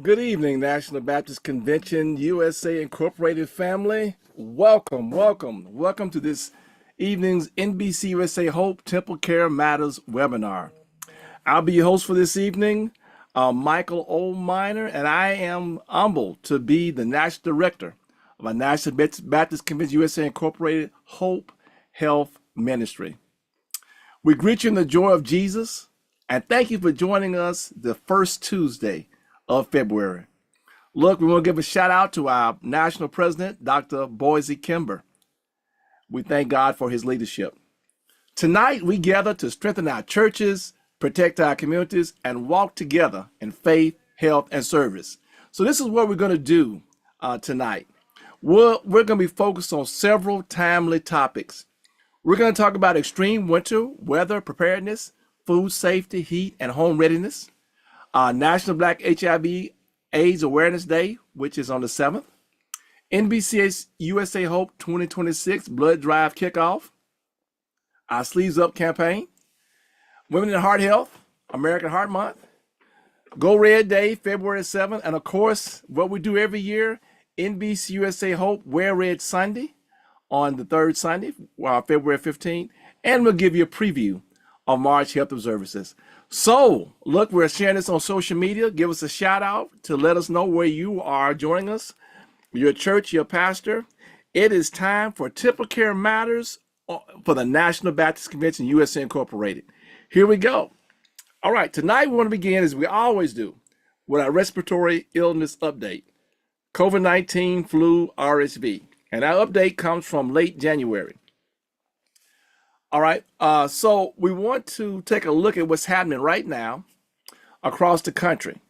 Good evening, National Baptist Convention USA Incorporated family. Welcome, welcome, welcome to this evening's NBC USA Hope Temple Care Matters webinar. I'll be your host for this evening, Michael O. Minor, and I am humbled to be the National Director of our National Baptist Convention USA Incorporated Hope Health Ministry. We greet you in the joy of Jesus, and thank you for joining us the first Tuesday of February. Look, we want to give a shout out to our national president, Dr. Boise Kimber. We thank God for his leadership. Tonight, we gather to strengthen our churches, protect our communities, and walk together in faith, health, and service. So this is what we're going to do tonight. We're going to be focused on several timely topics. We're going to talk about extreme winter weather preparedness, food safety, heat, and home readiness. National Black HIV/AIDS Awareness Day, which is on the 7th. NBC USA Hope 2026 Blood Drive Kickoff. Our Sleeves Up campaign. Women in Heart Health, American Heart Month. Go Red Day, February 7th. And of course, what we do every year, NBC USA Hope Wear Red Sunday on the third Sunday, February 15th. And we'll give you a preview of March Health Observances. So, look, we're sharing this on social media. Give us a shout out to let us know where you are joining us, your church, your pastor. It is time for TempleCare Matters for the National Baptist Convention USA Incorporated. Here we go. All right, tonight we want to begin, as we always do, with our respiratory illness update. COVID-19, flu, RSV. And our update comes from late January. All right, so we want to take a look at what's happening right now across the country.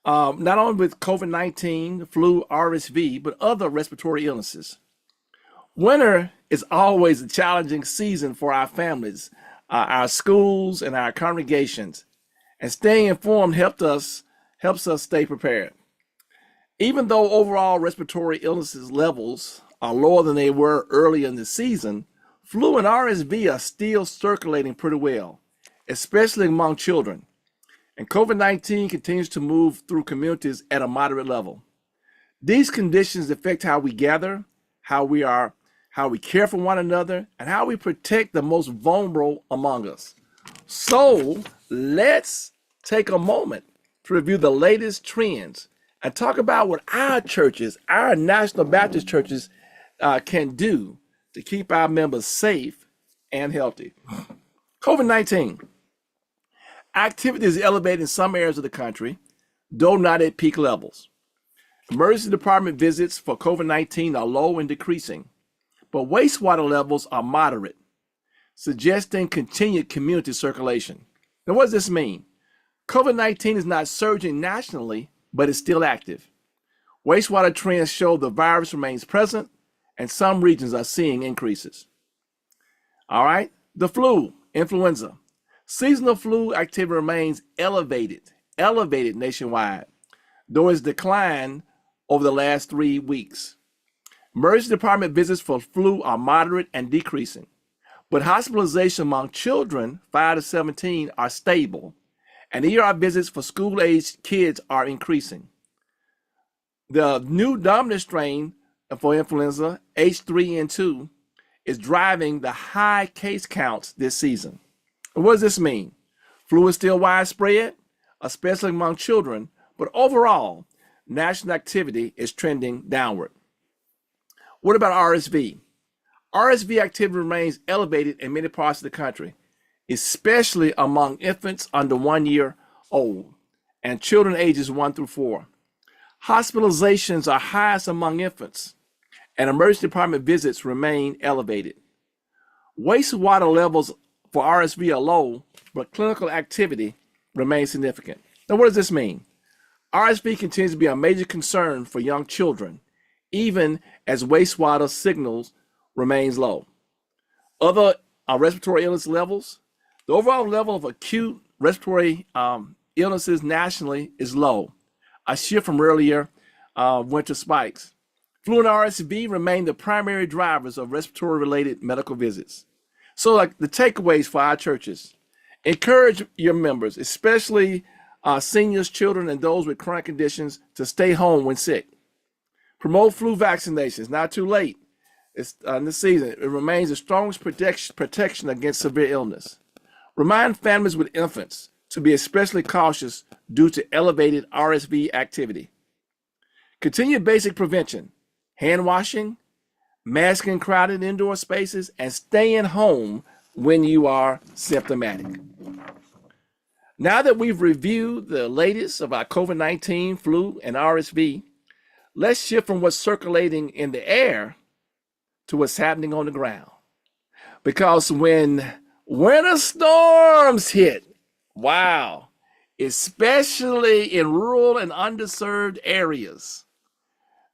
Not only with COVID-19, flu, RSV, but other respiratory illnesses. Winter is always a challenging season for our families, our schools, and our congregations. And staying informed helps us stay prepared. Even though overall respiratory illnesses levels are lower than they were earlier in the season, flu and RSV are still circulating pretty well, especially among children. And COVID-19 continues to move through communities at a moderate level. These conditions affect how we gather, how we care for one another, and how we protect the most vulnerable among us. So let's take a moment to review the latest trends and talk about what our churches, our National Baptist churches, can do to keep our members safe and healthy. COVID-19. Activity is elevated in some areas of the country, though not at peak levels. Emergency department visits for COVID-19 are low and decreasing, but wastewater levels are moderate, suggesting continued community circulation. Now, what does this mean? COVID-19 is not surging nationally, but is still active. Wastewater trends show the virus remains present, and some regions are seeing increases. All right, the flu, influenza. Seasonal flu activity remains elevated nationwide, though it's declined over the last 3 weeks. Emergency department visits for flu are moderate and decreasing, but hospitalization among children 5 to 17 are stable, and ER visits for school-aged kids are increasing. The new dominant strain for influenza, H3N2, is driving the high case counts this season. What does this mean? Flu is still widespread, especially among children, but overall, national activity is trending downward. What about RSV? RSV activity remains elevated in many parts of the country, especially among infants under 1 year old and children ages 1 through 4. Hospitalizations are highest among infants, and emergency department visits remain elevated. Wastewater levels for RSV are low, but clinical activity remains significant. Now, what does this mean? RSV continues to be a major concern for young children, even as wastewater signals remains low. Other respiratory illness levels, the overall level of acute respiratory illnesses nationally is low, a shift from earlier winter spikes. Flu and RSV remain the primary drivers of respiratory-related medical visits. So, like the takeaways for our churches, encourage your members, especially seniors, children, and those with chronic conditions, to stay home when sick. Promote flu vaccinations. Not too late. It's in the season. It remains the strongest protection against severe illness. Remind families with infants to be especially cautious due to elevated RSV activity. Continue basic prevention, hand washing, masking crowded indoor spaces, and staying home when you are symptomatic. Now that we've reviewed the latest of our COVID-19, flu, and RSV, let's shift from what's circulating in the air to what's happening on the ground. Because when winter storms hit, wow, especially in rural and underserved areas,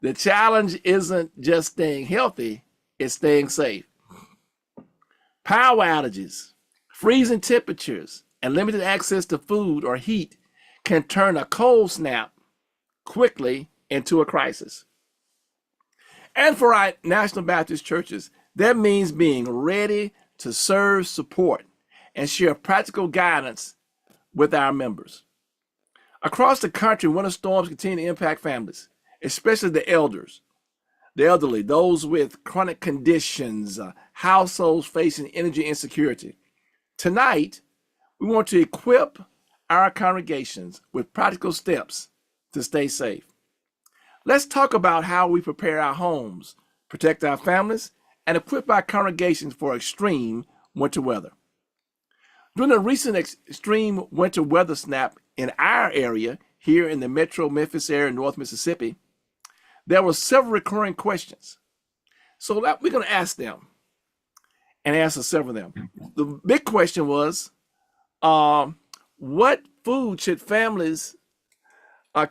the challenge isn't just staying healthy, it's staying safe. Power outages, freezing temperatures, and limited access to food or heat can turn a cold snap quickly into a crisis. And for our National Baptist churches, that means being ready to serve, support, and share practical guidance with our members. Across the country, winter storms continue to impact families, especially the elderly, those with chronic conditions, households facing energy insecurity. Tonight, we want to equip our congregations with practical steps to stay safe. Let's talk about how we prepare our homes, protect our families, and equip our congregations for extreme winter weather. During the recent extreme winter weather snap in our area, here in the metro Memphis area, North Mississippi, there were several recurring questions. So we're going to ask them and answer several of them. The big question was, what food should families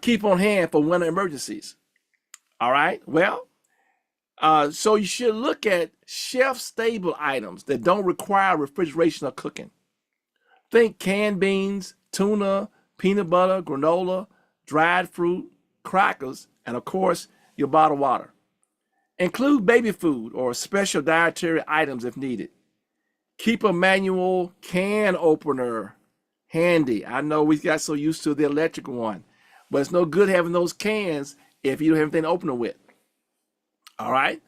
keep on hand for winter emergencies? All right, well, so you should look at shelf-stable items that don't require refrigeration or cooking. Think canned beans, tuna, peanut butter, granola, dried fruit, crackers, and of course, your bottled water. Include baby food or special dietary items if needed. Keep a manual can opener handy. I know we got so used to the electric one, but it's no good having those cans if you don't have anything to open it with. All right.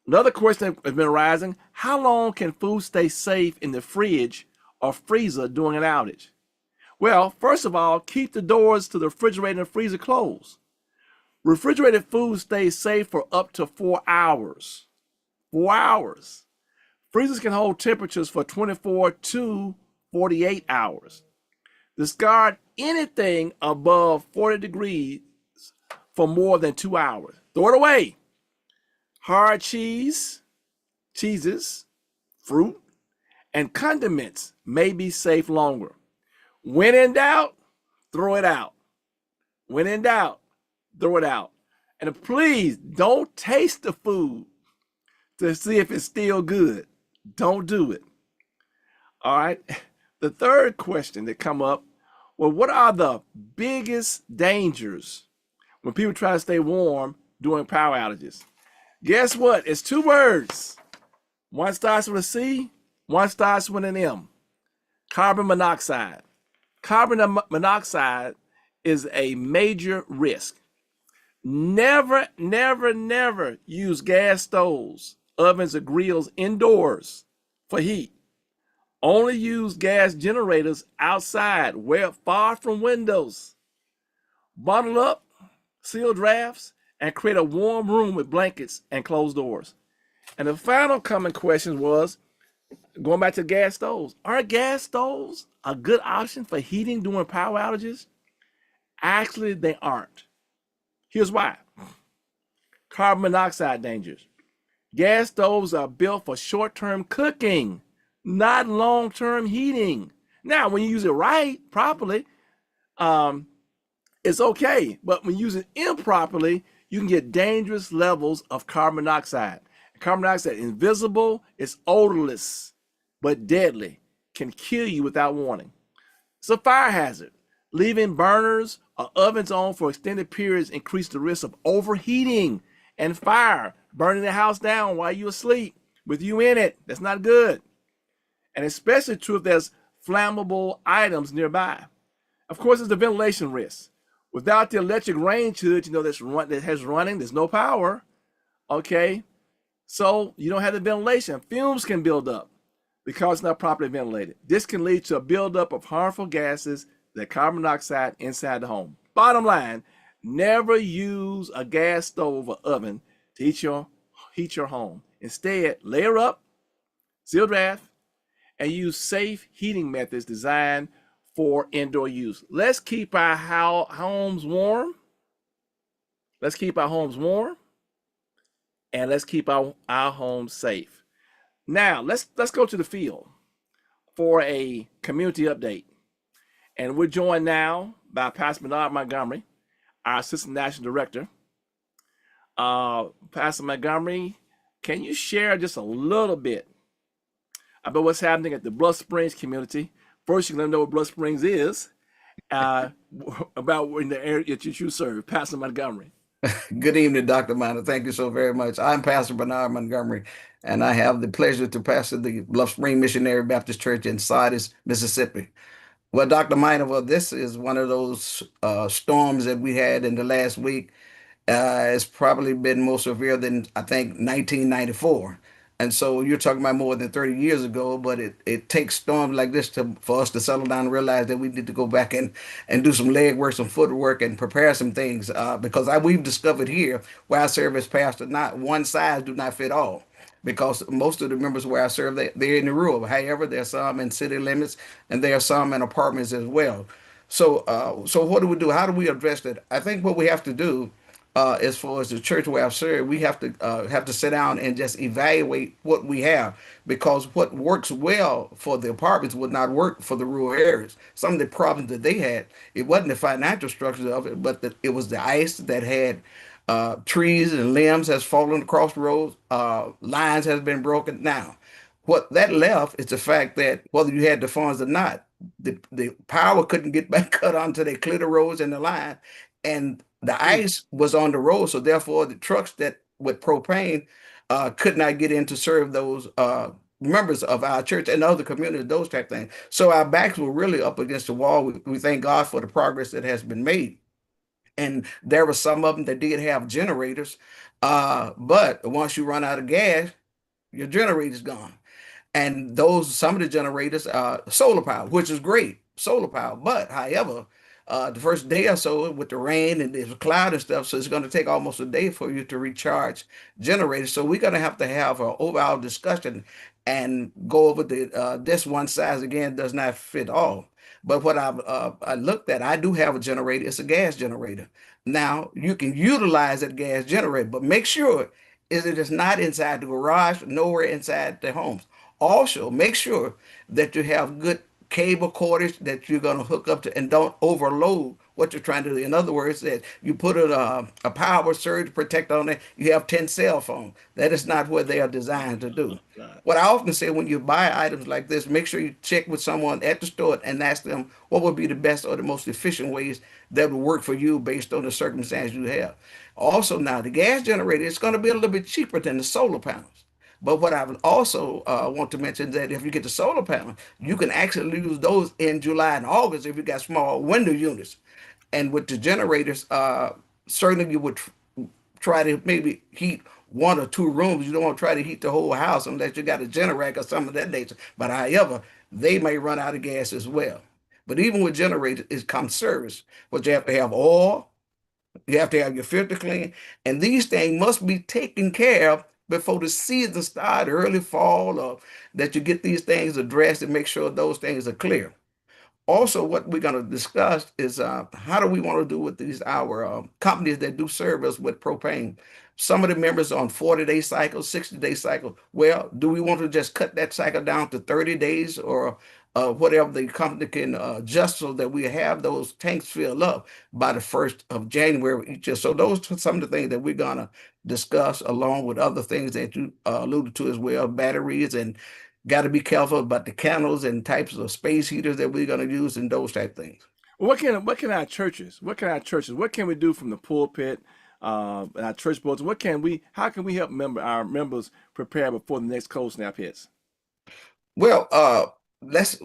Another question has been arising: how long can food stay safe in the fridge or freezer during an outage? Well, first of all, keep the doors to the refrigerator and freezer closed. Refrigerated food stays safe for up to 4 hours. 4 hours. Freezers can hold temperatures for 24 to 48 hours. Discard anything above 40 degrees for more than 2 hours. Throw it away. Hard cheeses, fruit, and condiments may be safe longer. When in doubt, throw it out. When in doubt, throw it out. And please don't taste the food to see if it's still good. Don't do it. All right. The third question that come up, well, what are the biggest dangers when people try to stay warm during power outages? Guess what? It's two words. One starts with a C, one starts with an M. Carbon monoxide. Carbon monoxide is a major risk. Never, never, never use gas stoves, ovens, or grills indoors for heat. Only use gas generators outside, where far from windows. Bottle up, seal drafts, and create a warm room with blankets and closed doors. And the final common question was, going back to gas stoves, are gas stoves a good option for heating during power outages? Actually, they aren't. Here's why. Carbon monoxide dangers. Gas stoves are built for short-term cooking, not long-term heating. Now, when you use it right, properly, it's okay. But when you use it improperly, you can get dangerous levels of carbon monoxide. Carbon monoxide is invisible, it's odorless, but deadly, can kill you without warning. It's a fire hazard. Leaving burners or ovens on for extended periods increase the risk of overheating and fire, burning the house down while you're asleep with you in it. That's not good. And especially true if there's flammable items nearby. Of course, there's the ventilation risk. Without the electric range hood, that has running, there's no power. Okay, so you don't have the ventilation. Fumes can build up because it's not properly ventilated. This can lead to a buildup of harmful gases, like carbon monoxide, inside the home. Bottom line, never use a gas stove or oven to heat your home. Instead, layer up, seal draft, and use safe heating methods designed for indoor use. Let's keep our homes warm. Let's keep our homes warm, and let's keep our homes safe. Now, let's go to the field for a community update. And we're joined now by Pastor Bernard Montgomery, our Assistant National Director. Pastor Montgomery, can you share just a little bit about what's happening at the Bluff Springs community? First, you let them know what Bluff Springs is, about in the area that you serve. Pastor Montgomery. Good evening, Dr. Minor. Thank you so very much. I'm Pastor Bernard Montgomery, and I have the pleasure to pastor the Bluff Spring Missionary Baptist Church in Sardis, Mississippi. Well, Dr. Minor, well, this is one of those storms that we had in the last week. It's probably been more severe than I think 1994. And so you're talking about more than 30 years ago, but it takes storms like this for us to settle down and realize that we need to go back and do some leg work, some footwork, and prepare some things. Because we've discovered here where I serve as pastor, not one size do not fit all. Because most of the members where I serve, they're in the rural. However, there's some in city limits, and there are some in apartments as well. So what do we do? How do we address that? I think what we have to do as far as the church where I've served, we have to sit down and just evaluate what we have, because what works well for the apartments would not work for the rural areas. Some of the problems that they had, it wasn't the financial structure of it, but it was the ice that had trees and limbs has fallen across the roads, lines has been broken. Now, what that left is the fact that whether you had the funds or not, the power couldn't get back cut on until they clear the roads and the line, and The Mm. ice was on the road, so therefore the trucks that with propane could not get in to serve those members of our church and other communities, those type things. So our backs were really up against the wall. We thank God for the progress that has been made. And there were some of them that did have generators, but once you run out of gas, your generator's gone. And those some of the generators are solar power, which is great, solar power. But however, the first day or so with the rain and there's cloud and stuff, so it's going to take almost a day for you to recharge generators. So we're going to have an overall discussion and go over the this one size again does not fit all. But what I looked at, I do have a generator. It's a gas generator. Now you can utilize that gas generator, but make sure is it is not inside the garage, nowhere inside the homes. Also, make sure that you have good cable cordage that you're going to hook up to and don't overload what you're trying to do. In other words, that you put a power surge protector on it, you have 10 cell phones. That is not what they are designed to do. God. What I often say when you buy items like this, make sure you check with someone at the store and ask them what would be the best or the most efficient ways that would work for you based on the circumstance you have. Also, now the gas generator is going to be a little bit cheaper than the solar panels. But what I would also want to mention that if you get the solar panel, you can actually use those in July and August if you got small window units. And with the generators, certainly you would try to maybe heat one or two rooms. You don't want to try to heat the whole house unless you got a generator or something of that nature. But however, they may run out of gas as well. But even with generators, it comes service, but you have to have oil, you have to have your filter clean, and these things must be taken care of before the season start, early fall, or that you get these things addressed and make sure those things are clear. Also, what we're going to discuss is how do we want to do with these our companies that do serve us with propane. Some of the members on 40-day cycles, 60-day cycles. Well, do we want to just cut that cycle down to 30 days or whatever the company can adjust so that we have those tanks filled up by the 1st of January each year? So those are some of the things that we're going to discuss along with other things that you alluded to as well, batteries and got to be careful about the candles and types of space heaters that we're going to use and those type things. Well, what can we do from the pulpit, and our church boards? How can we help our members prepare before the next cold snap hits? Well, let's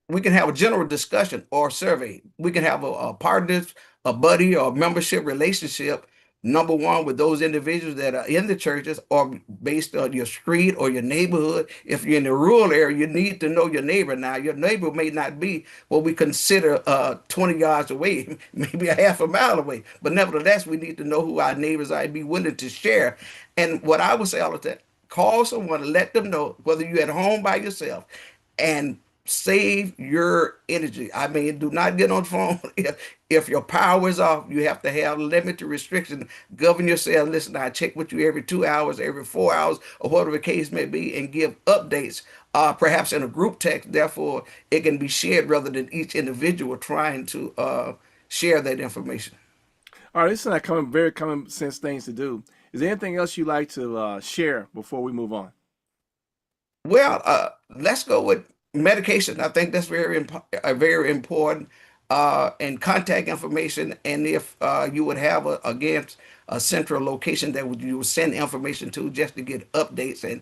we can have a general discussion or survey. We can have a partner, a buddy, or membership relationship. Number one, with those individuals that are in the churches or based on your street or your neighborhood. If you're in the rural area, you need to know your neighbor. Now, your neighbor may not be what we consider 20 yards away, maybe a half a mile away. But nevertheless, we need to know who our neighbors are and be willing to share. And what I would say all the time, call someone and let them know whether you're at home by yourself and save your energy. I mean, do not get on the phone. If your power is off, you have to have limited restriction. Govern yourself. Listen, I check with you every 2 hours, every 4 hours, or whatever the case may be, and give updates, perhaps in a group text. Therefore, it can be shared rather than each individual trying to share that information. All right, this is not common, very common sense things to do. Is there anything else you'd like to share before we move on? Well, let's go with medication. I think that's very important. And contact information. And if you would have again a central location that you would send information to just to get updates. And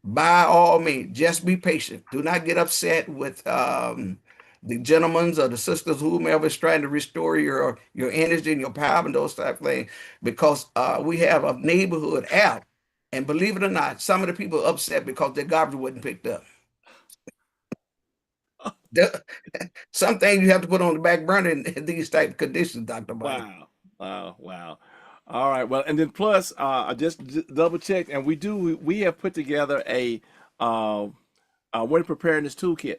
by all means, just be patient. Do not get upset with the gentlemen or the sisters, whomever is trying to restore your energy and your power and those type of things, because we have a neighborhood app. And believe it or not, some of the people are upset because their garbage wasn't picked up. The- Some things you have to put on the back burner in these type of conditions, Dr. Mike. Wow. Wow. Wow. All right. Well, and then plus, I just double checked, and we have put together uh, a wedding preparedness toolkit.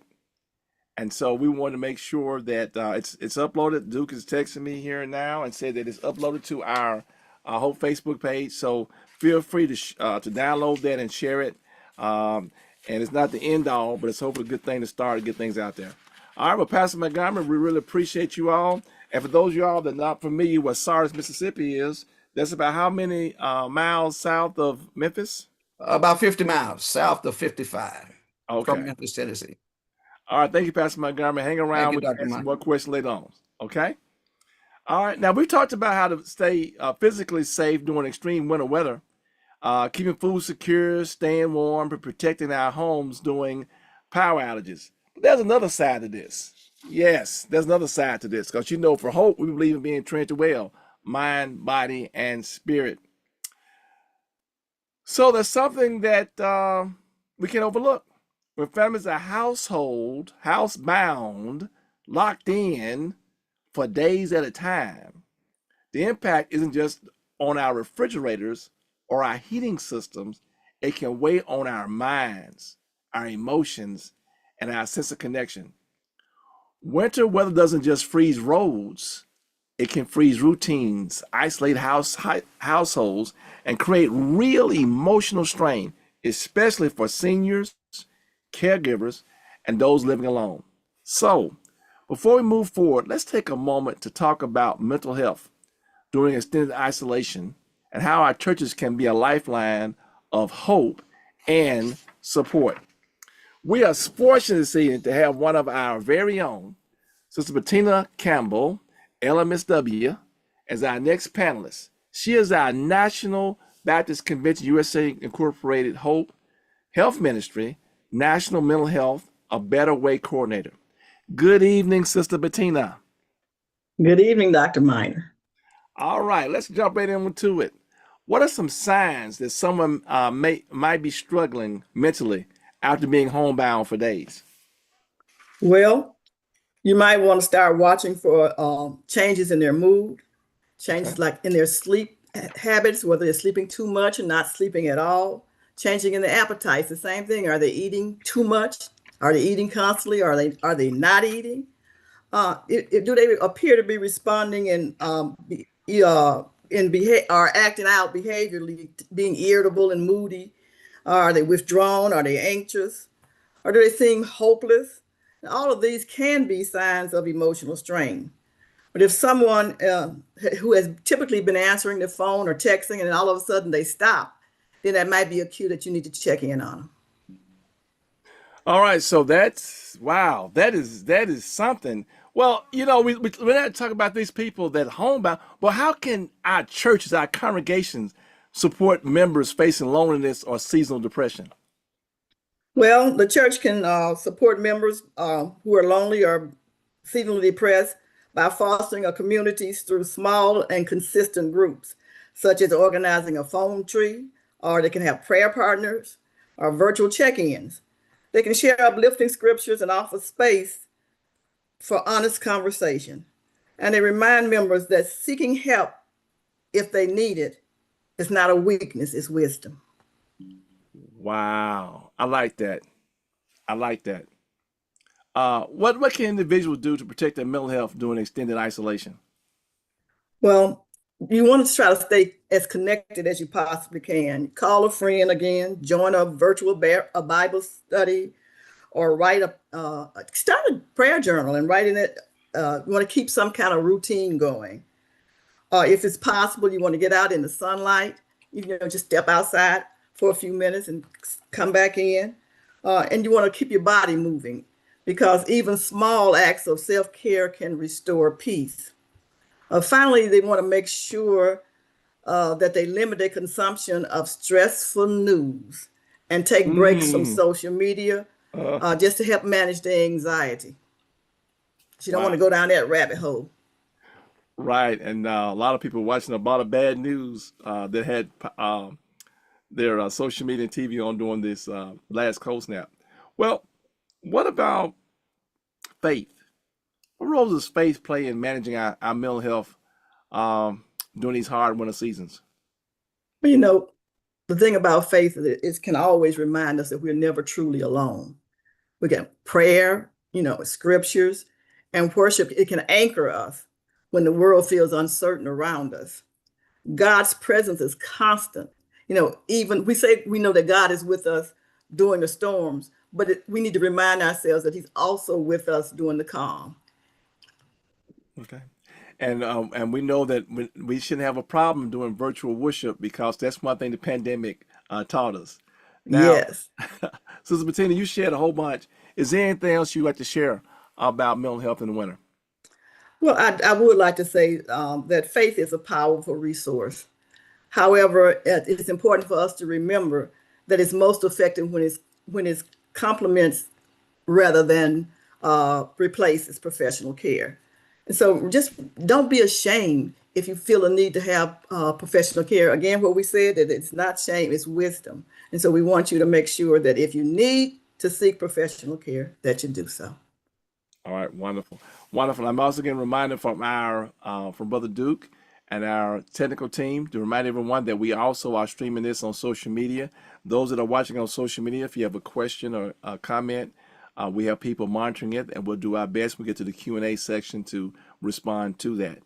And so we want to make sure that it's uploaded. Duke is texting me here now and said that it's uploaded to our whole Facebook page. So feel free to download that and share it. Um, and it's not the end all, but it's hopefully a good thing to start to get things out there. All right, well, Pastor Montgomery, we really appreciate you all. And for those of y'all that are not familiar with Sardis, Mississippi is, that's about how many miles south of Memphis? About 50 miles south of 55 from Okay. Memphis, Tennessee. All right. Thank you, Pastor Montgomery. Hang Thank around. you, We can Dr. ask some Mike. more questions later on. Okay. All right. Now we talked about how to stay physically safe during extreme winter weather, keeping food secure, staying warm, and protecting our homes during power outages. But there's another side to this. Yes, there's another side to this because for hope, we believe in being treated well, mind, body, and spirit. So there's something that we can overlook. When families are housebound, locked in for days at a time, the impact isn't just on our refrigerators or our heating systems, it can weigh on our minds, our emotions, and our sense of connection. Winter weather doesn't just freeze roads, it can freeze routines, isolate households, and create real emotional strain, especially for seniors, caregivers, and those living alone. So, before we move forward, let's take a moment to talk about mental health during extended isolation and how our churches can be a lifeline of hope and support. We are fortunate this evening to have one of our very own, Sister Bettina Campbell, LMSW, as our next panelist. She is our National Baptist Convention USA Incorporated Hope Health Ministry National Mental Health A Better Way Coordinator. Good evening, Sister Bettina. Good evening, Dr. Miner. All right, let's jump right into it. What are some signs that someone might be struggling mentally after being homebound for days? Well, you might want to start watching for changes in their mood, Okay. changes like in their sleep habits, whether they're sleeping too much or not sleeping at all, changing in the appetites, the same thing. Are they eating too much? Are they eating constantly? Are they not eating? Do they appear to be responding or acting out behaviorally, being irritable and moody? Are they withdrawn? Are they anxious? Or do they seem hopeless? And all of these can be signs of emotional strain. But if someone who has typically been answering the phone or texting and all of a sudden they stop, then that might be a cue that you need to check in on them. All right, so that's wow. That is something. Well, we're not talking about these people that homebound, but how can our churches, our congregations, support members facing loneliness or seasonal depression? Well, the church can support members who are lonely or seasonally depressed by fostering a communities through small and consistent groups, such as organizing a phone tree, or they can have prayer partners or virtual check-ins. They can share uplifting scriptures and offer space for honest conversation. And they remind members that seeking help if they need it is not a weakness, it's wisdom. Wow, I like that. I like that. What can individuals do to protect their mental health during extended isolation? Well, you want to try to stay as connected as you possibly can. Call a friend again, join a virtual a Bible study, or start a prayer journal and write in it. You want to keep some kind of routine going. If it's possible, you want to get out in the sunlight. Just step outside for a few minutes and come back in. And you want to keep your body moving because even small acts of self-care can restore peace. Finally, they want to make sure that they limit their consumption of stressful news and take breaks from Mm, social media uh, just to help manage their anxiety. You don't want wow. to go down that rabbit hole. Right, and a lot of people watching a lot of bad news that had their social media and TV on during this last cold snap. Well, what about faith? What role does faith play in managing our mental health um, during these hard winter seasons? But the thing about faith is it can always remind us that we're never truly alone. We got prayer, scriptures, and worship. It can anchor us when the world feels uncertain around us. God's presence is constant. Even we say we know that God is with us during the storms, but we need to remind ourselves that He's also with us during the calm. Okay. And we know that we shouldn't have a problem doing virtual worship because that's one thing the pandemic taught us. Now, Yes. Sister Bettina, you shared a whole bunch. Is there anything else you'd like to share about mental health in the winter? Well, I would like to say that faith is a powerful resource. However, it's important for us to remember that it's most effective when it's complements rather than replaces professional care. And so just don't be ashamed if you feel a need to have professional care. Again, what we said, that it's not shame, it's wisdom. And so we want you to make sure that if you need to seek professional care, that you do so. All right, wonderful, wonderful. I'm also getting reminded from our from Brother Duke and our technical team to remind everyone that we also are streaming this on social media. Those that are watching on social media, if you have a question or a comment, we have people monitoring it, and we'll do our best when we get to the Q&A section to respond to that.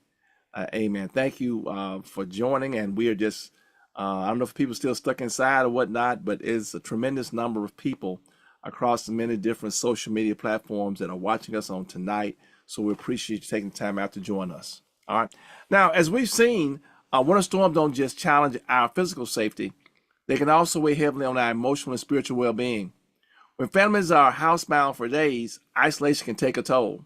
Amen. Thank you for joining, and we are just I don't know if people are still stuck inside or whatnot, but it's a tremendous number of people across the many different social media platforms that are watching us on tonight. So we appreciate you taking time out to join us. All right. Now, as we've seen, winter storms don't just challenge our physical safety, they can also weigh heavily on our emotional and spiritual well-being. When families are housebound for days, isolation can take a toll.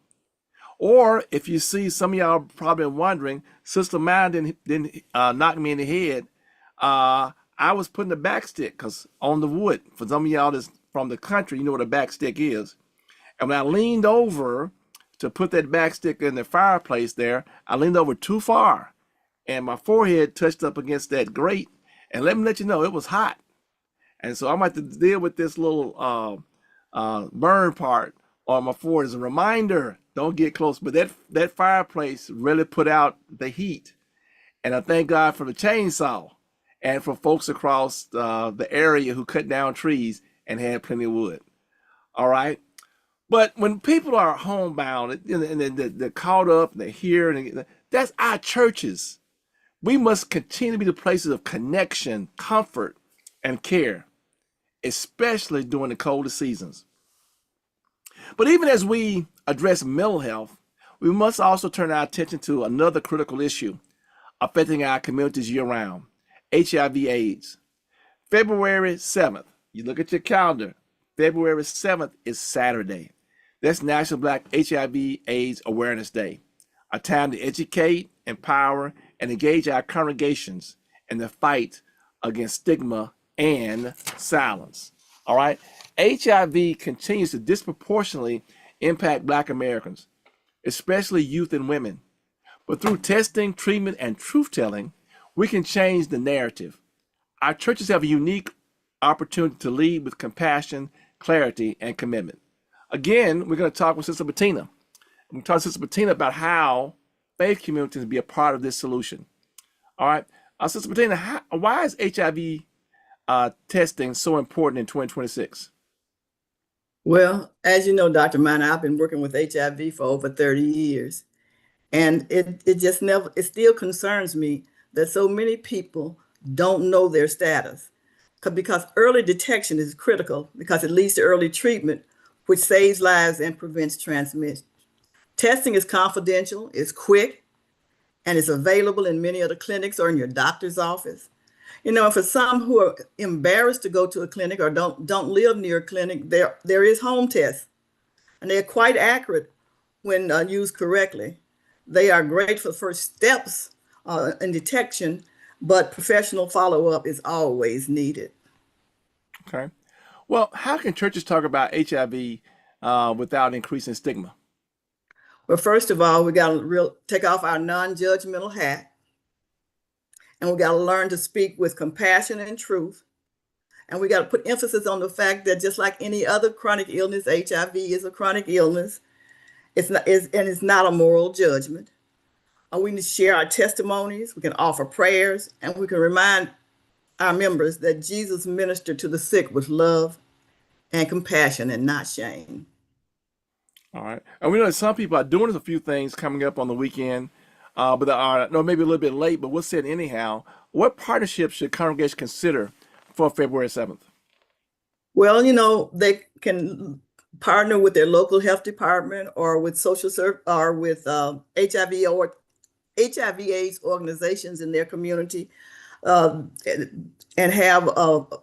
Or if you see, some of y'all probably wondering, Sister Mine didn't knock me in the head. I was putting the back stick because on the wood. For some of y'all that's from the country, you know what a back stick is. And when I leaned over to put that back stick in the fireplace there, I leaned over too far, and my forehead touched up against that grate. And let me let you know, it was hot. And so I'm going to have to deal with this little burn part on my forehead as a reminder. Don't get close. But that fireplace really put out the heat. And I thank God for the chainsaw and for folks across the area who cut down trees and had plenty of wood. All right. But when people are homebound and they're caught up and they're here, and that's our churches. We must continue to be the places of connection, comfort, and care, especially during the coldest seasons. But even as we address mental health, we must also turn our attention to another critical issue affecting our communities year-round: HIV/AIDS. February 7th, you look at your calendar, February 7th is Saturday. That's National Black HIV/AIDS Awareness Day, a time to educate, empower, and engage our congregations in the fight against stigma and silence. All right? HIV continues to disproportionately impact Black Americans, especially youth and women. But through testing, treatment, and truth-telling, we can change the narrative. Our churches have a unique opportunity to lead with compassion, clarity, and commitment. Again, we're going to talk with Sister Bettina. We're going to talk to Sister Bettina about how faith communities can be a part of this solution. All right. Sister Bettina, why is HIV testing so important in 2026? Well, as you know, Dr. Miner, I've been working with HIV for over 30 years. And it still concerns me that so many people don't know their status. Because early detection is critical because it leads to early treatment, which saves lives and prevents transmission. Testing is confidential, it's quick, and it's available in many of the clinics or in your doctor's office. For some who are embarrassed to go to a clinic or don't live near a clinic, there is home tests, and they're quite accurate when used correctly. They are great for first steps in detection, but professional follow-up is always needed. Okay. Well, how can churches talk about HIV without increasing stigma? Well, first of all, we got to take off our non-judgmental hat, and we got to learn to speak with compassion and truth. And we got to put emphasis on the fact that just like any other chronic illness, HIV is a chronic illness. It's not a moral judgment. We need to share our testimonies. We can offer prayers, and we can remind our members that Jesus ministered to the sick with love and compassion and not shame. All right. And we know that some people are doing a few things coming up on the weekend, but they are maybe a little bit late, but we'll say it anyhow. What partnerships should congregations consider for February 7th? Well, they can partner with their local health department or with social service or with HIV or HIV/AIDS organizations in their community, and have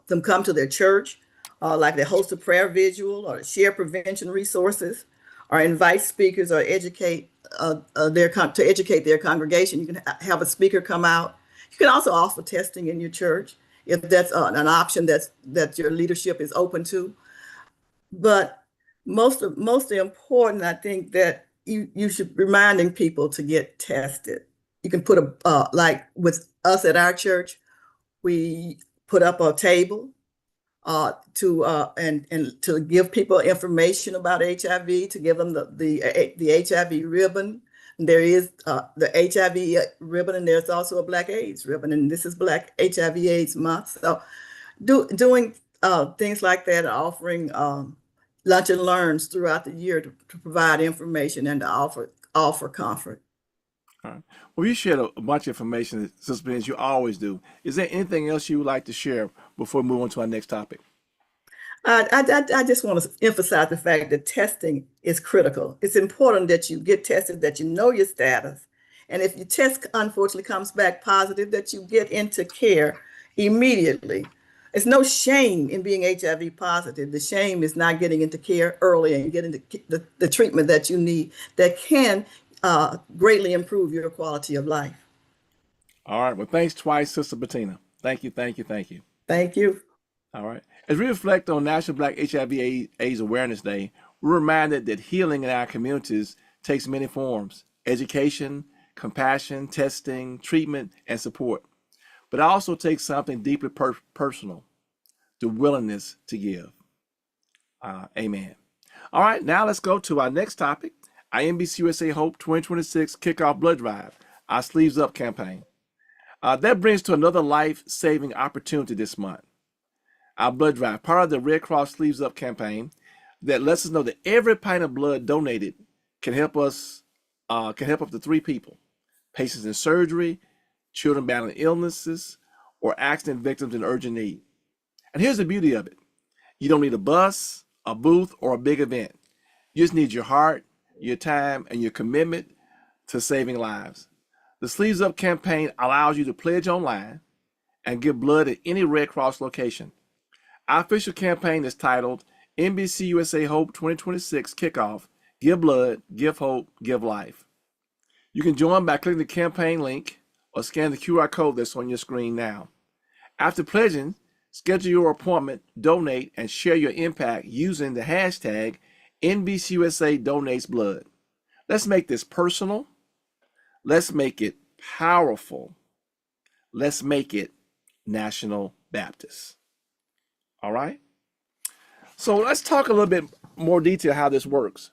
them come to their church, like they host a prayer vigil or share prevention resources, or invite speakers or educate to educate their congregation. You can have a speaker come out. You can also offer testing in your church if that's an option that your leadership is open to. But most important, I think that you should be reminding people to get tested. You can put like with us at our church, we put up a table to and to give people information about HIV, to give them the HIV ribbon. There is the HIV ribbon, and there's also a Black AIDS ribbon, and this is Black HIV/AIDS Month. So doing things like that, offering lunch and learns throughout the year to provide information and to offer comfort. All right. Well, you shared a bunch of information, Sister Benz, you always do. Is there anything else you would like to share before we move on to our next topic? I just want to emphasize the fact that testing is critical. It's important that you get tested, that you know your status. And if your test unfortunately comes back positive, that you get into care immediately. There's no shame in being HIV positive. The shame is not getting into care early and getting the treatment that you need that can greatly improve your quality of life. All right. Well, thanks twice, Sister Bettina. Thank you, thank you, thank you. Thank you. All right. As we reflect on National Black HIV/AIDS Awareness Day, we're reminded that healing in our communities takes many forms: education, compassion, testing, treatment, and support. But it also takes something deeply personal, the willingness to give. Amen. All right, now let's go to our next topic, our NBC USA Hope 2026 Kickoff Blood Drive, our Sleeves Up campaign. That brings to another life-saving opportunity this month. Our blood drive, part of the Red Cross Sleeves Up campaign, that lets us know that every pint of blood donated can help us, can help up to 3 people: patients in surgery, children battling illnesses, or accident victims in urgent need. And here's the beauty of it: you don't need a bus, a booth, or a big event. You just need your heart, your time, and your commitment to saving lives. The Sleeves Up campaign allows you to pledge online and give blood at any Red Cross location. Our official campaign is titled NBC USA Hope 2026 Kickoff, Give Blood, Give Hope, Give Life. You can join by clicking the campaign link or scan the QR code that's on your screen now. After pledging, schedule your appointment, donate, and share your impact using the hashtag NBCUSA Donates Blood. Let's make this personal. Let's make it powerful. Let's make it National Baptist. All right? So let's talk a little bit more detail how this works.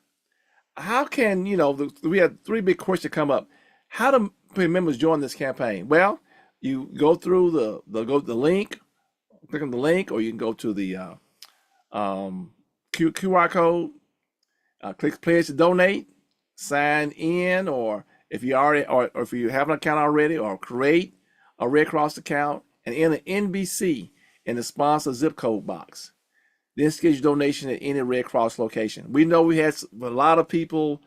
How can, we had 3 big questions come up. How do members join this campaign? Well, you go through the link, click on the link, or you can go to the QR code, click pledge to donate, sign in, or if you already, or if you have an account already, or create a Red Cross account and enter NBC in the sponsor zip code box. Then schedule donation at any Red Cross location. We know we had a lot of people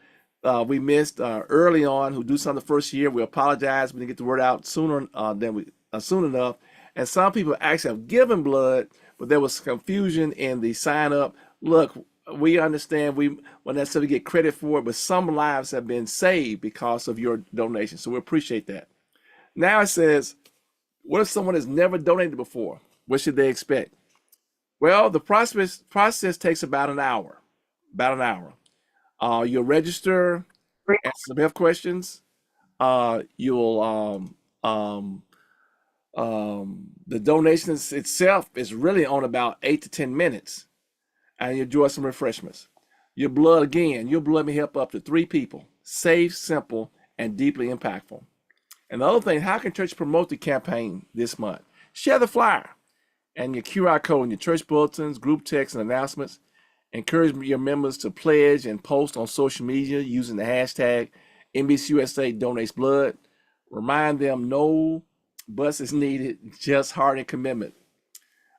we missed early on who do something the first year. We apologize. We didn't get the word out soon enough. And some people actually have given blood, but there was confusion in the sign up. Look, we understand we won't necessarily get credit for it, but some lives have been saved because of your donation. So we appreciate that. Now it says, what if someone has never donated before? What should they expect? Well, the process takes about an hour. You'll register, answer some health questions. The donation itself is really on about 8 to 10 minutes, and you enjoy some refreshments. Your blood may help up to 3 people. Safe, simple, and deeply impactful. And the other thing, how can church promote the campaign this month? Share the flyer and your QR code in your church bulletins, group texts, and announcements. Encourage your members to pledge and post on social media using the hashtag NBCUSA Donates Blood. Remind them no bus is needed, just heart and commitment.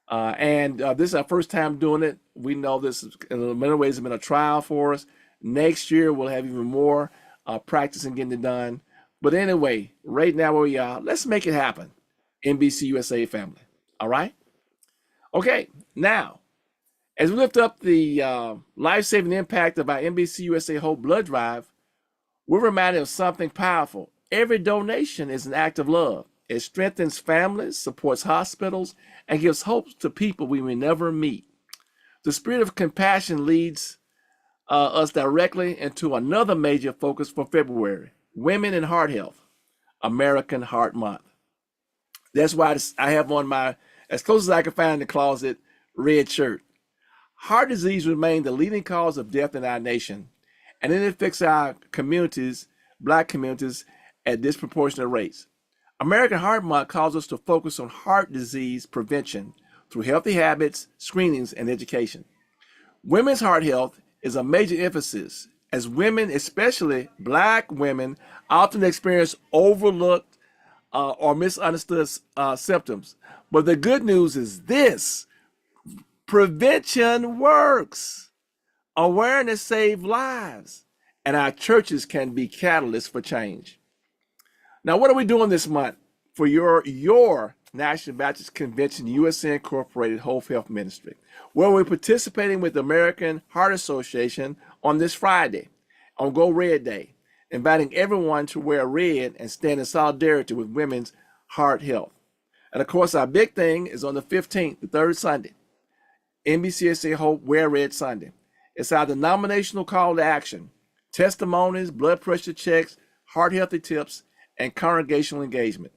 This is our first time doing it. We know this in many ways has been a trial for us. Next year, we'll have even more practice in getting it done. But anyway, right now where we are, let's make it happen. NBC USA family. All right? Okay, now, As we lift up the life-saving impact of our NBC USA Hope Blood Drive, we're reminded of something powerful. Every donation is an act of love. It strengthens families, supports hospitals, and gives hope to people we may never meet. The spirit of compassion leads us directly into another major focus for February: Women in Heart Health, American Heart Month. That's why I have on my, as close as I can find in the closet, red shirt. Heart disease remains the leading cause of death in our nation, and it affects our communities, Black communities, at disproportionate rates. American Heart Month calls us to focus on heart disease prevention through healthy habits, screenings, and education. Women's heart health is a major emphasis, as women, especially Black women, often experience overlooked or misunderstood symptoms. But the good news is this: prevention works. Awareness saves lives, and our churches can be catalysts for change. Now, what are we doing this month for your National Baptist Convention USA Incorporated Hope Health Ministry? Well, we're participating with the American Heart Association on this Friday, on Go Red Day, inviting everyone to wear red and stand in solidarity with women's heart health. And of course, our big thing is on the 15th, the third Sunday, NBCSA Hope Wear Red Sunday. It's our denominational call to action: testimonies, blood pressure checks, heart healthy tips, and congregational engagement.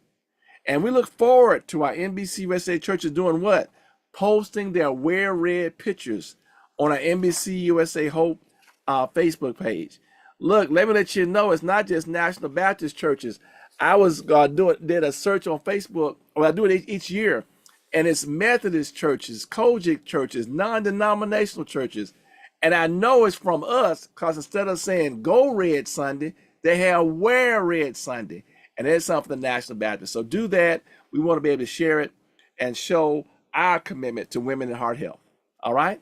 And we look forward to our NBC USA churches doing what? Posting their Wear Red pictures on our NBC USA Hope Facebook page. Look, let me let you know, it's not just National Baptist churches. I was did a search on Facebook, or I do it each year, and it's Methodist churches, Kojic churches, non-denominational churches. And I know it's from us, because instead of saying Go Red Sunday, they have Wear Red Sunday. And it's something for the National Baptist. So do that. We want to be able to share it and show our commitment to women in heart health. All right?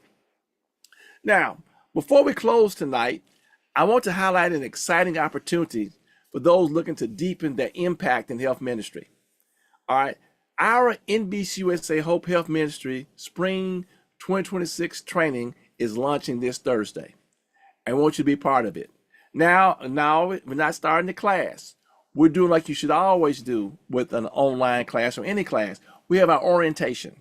Now, before we close tonight, I want to highlight an exciting opportunity for those looking to deepen their impact in health ministry. All right? Our NBC USA Hope Health Ministry Spring 2026 training is launching this Thursday. I want you to be part of it. Now, we're not starting the class. We're doing like you should always do with an online class or any class. We have our orientation.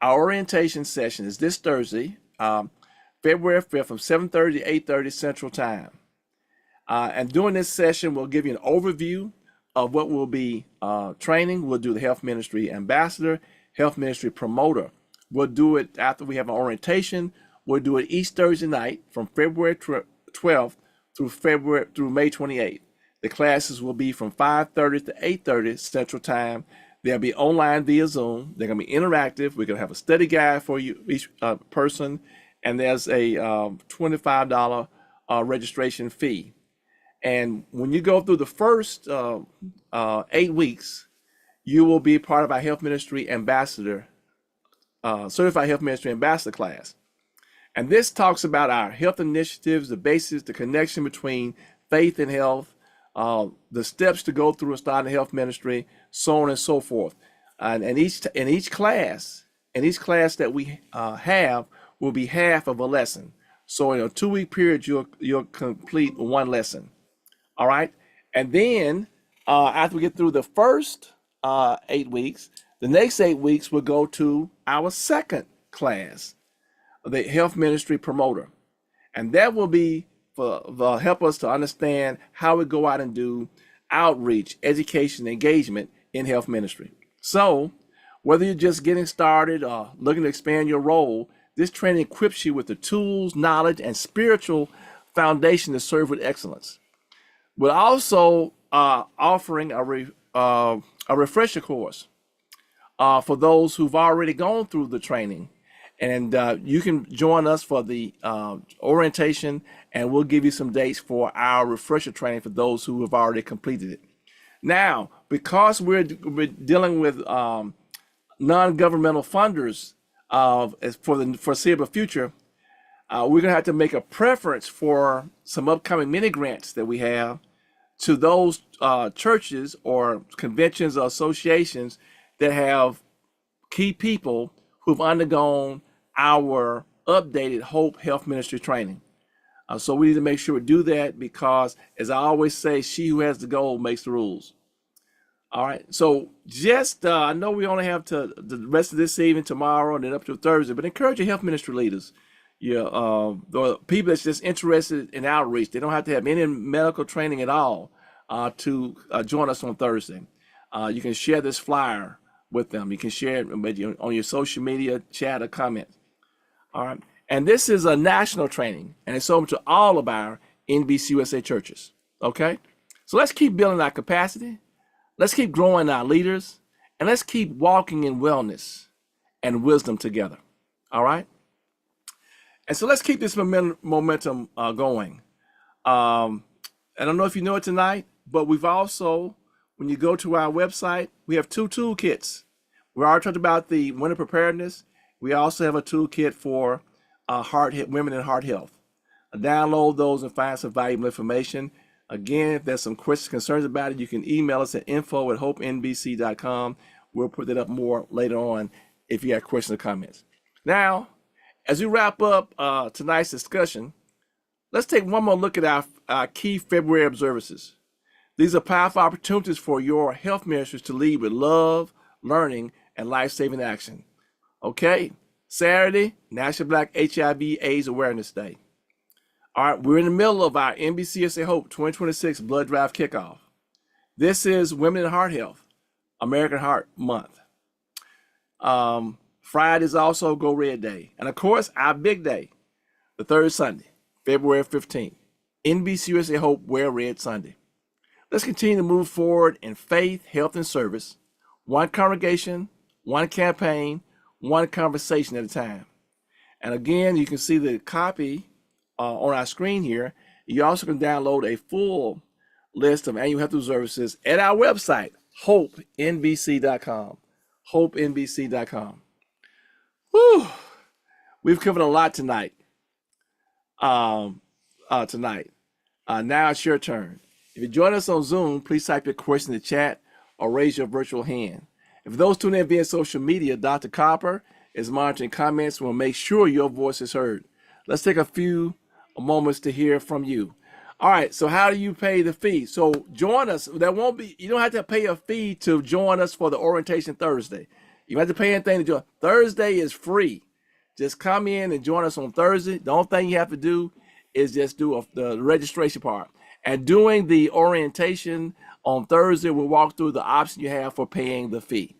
Our orientation session is this Thursday, February 5th from 7:30 to 8:30 Central Time. And during this session, we'll give you an overview of what we'll be training. We'll do the health ministry ambassador, health ministry promoter. We'll do it after we have an orientation. We'll do it each Thursday night from February 12th through May 28th. The classes will be from 5:30 to 8:30 Central Time. They'll be online via Zoom. They're going to be interactive. We're going to have a study guide for you, each person, and there's a $25 registration fee. And when you go through the first 8 weeks, you will be part of our Health Ministry Ambassador, Certified Health Ministry Ambassador class. And this talks about our health initiatives, the basics, the connection between faith and health, the steps to go through and start a health ministry, so on and so forth. And each class that we have will be half of a lesson. So in a 2-week period, you'll complete one lesson. All right. And then after we get through the first 8 weeks, the next 8 weeks will go to our second class, the health ministry promoter. And that will be for help us to understand how we go out and do outreach, education, engagement in health ministry. So whether you're just getting started or looking to expand your role, this training equips you with the tools, knowledge, and spiritual foundation to serve with excellence. We're also offering a refresher course for those who've already gone through the training. And you can join us for the orientation, and we'll give you some dates for our refresher training for those who have already completed it. Now, because we're dealing with non-governmental funders for the foreseeable future, we're going to have to make a preference for some upcoming mini grants that we have to those churches or conventions or associations that have key people who've undergone our updated Hope Health Ministry training. So we need to make sure we do that because, as I always say, she who has the goal makes the rules. All right. So just, I know we only have to the rest of this evening, tomorrow, and then up to Thursday, but encourage your health ministry leaders. The people that's just interested in outreach. They don't have to have any medical training at all to join us on Thursday. You can share this flyer with them. You can share it on your social media, chat, or comment. All right. And this is a national training, and it's open to all of our NBC USA churches. Okay. So let's keep building our capacity. Let's keep growing our leaders, and let's keep walking in wellness and wisdom together. All right. And so let's keep this momentum going. I don't know if you know it tonight, but we've also, when you go to our website, we have 2 toolkits. We already talked about the winter preparedness. We also have a toolkit for women and heart health. Download those and find some valuable information. Again, if there's some questions, concerns about it, you can email us at info@hopenbc.com. We'll put that up more later on if you have questions or comments. Now, as we wrap up tonight's discussion, let's take one more look at our key February observances. These are powerful opportunities for your health ministers to lead with love, learning, and life-saving action. Okay, Saturday, National Black HIV/AIDS Awareness Day. All right, we're in the middle of our NBCSA Hope 2026 Blood Drive Kickoff. This is Women in Heart Health, American Heart Month. Friday is also Go Red Day. And of course, our big day, the third Sunday, February 15th, NBCUSA Hope Wear Red Sunday. Let's continue to move forward in faith, health, and service, one congregation, one campaign, one conversation at a time. And again, you can see the copy on our screen here. You also can download a full list of annual health services at our website, hopenbc.com. hopenbc.com. Whew. We've covered a lot tonight. Now it's your turn. If you join us on Zoom, please type your question in the chat or raise your virtual hand. If those tuning in via social media, Dr. Copper is monitoring comments. We'll make sure your voice is heard. Let's take a few moments to hear from you. All right, so how do you pay the fee? So join us. You don't have to pay a fee to join us for the orientation Thursday. You don't have to pay anything to join. Thursday is free. Just come in and join us on Thursday. The only thing you have to do is just do the registration part. And doing the orientation on Thursday, we'll walk through the option you have for paying the fee.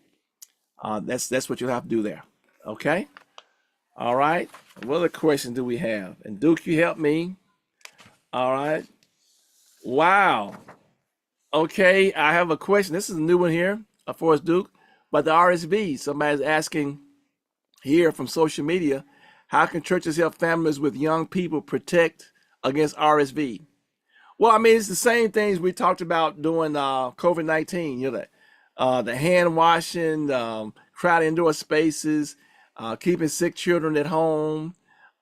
That's what you'll have to do there. Okay? All right. What other questions do we have? And Duke, you help me. All right. Wow. Okay, I have a question. This is a new one here for us, Duke. But the RSV, somebody's asking here from social media, how can churches help families with young people protect against RSV? Well, I mean, it's the same things we talked about during COVID-19. You know, the hand washing, crowded indoor spaces, keeping sick children at home.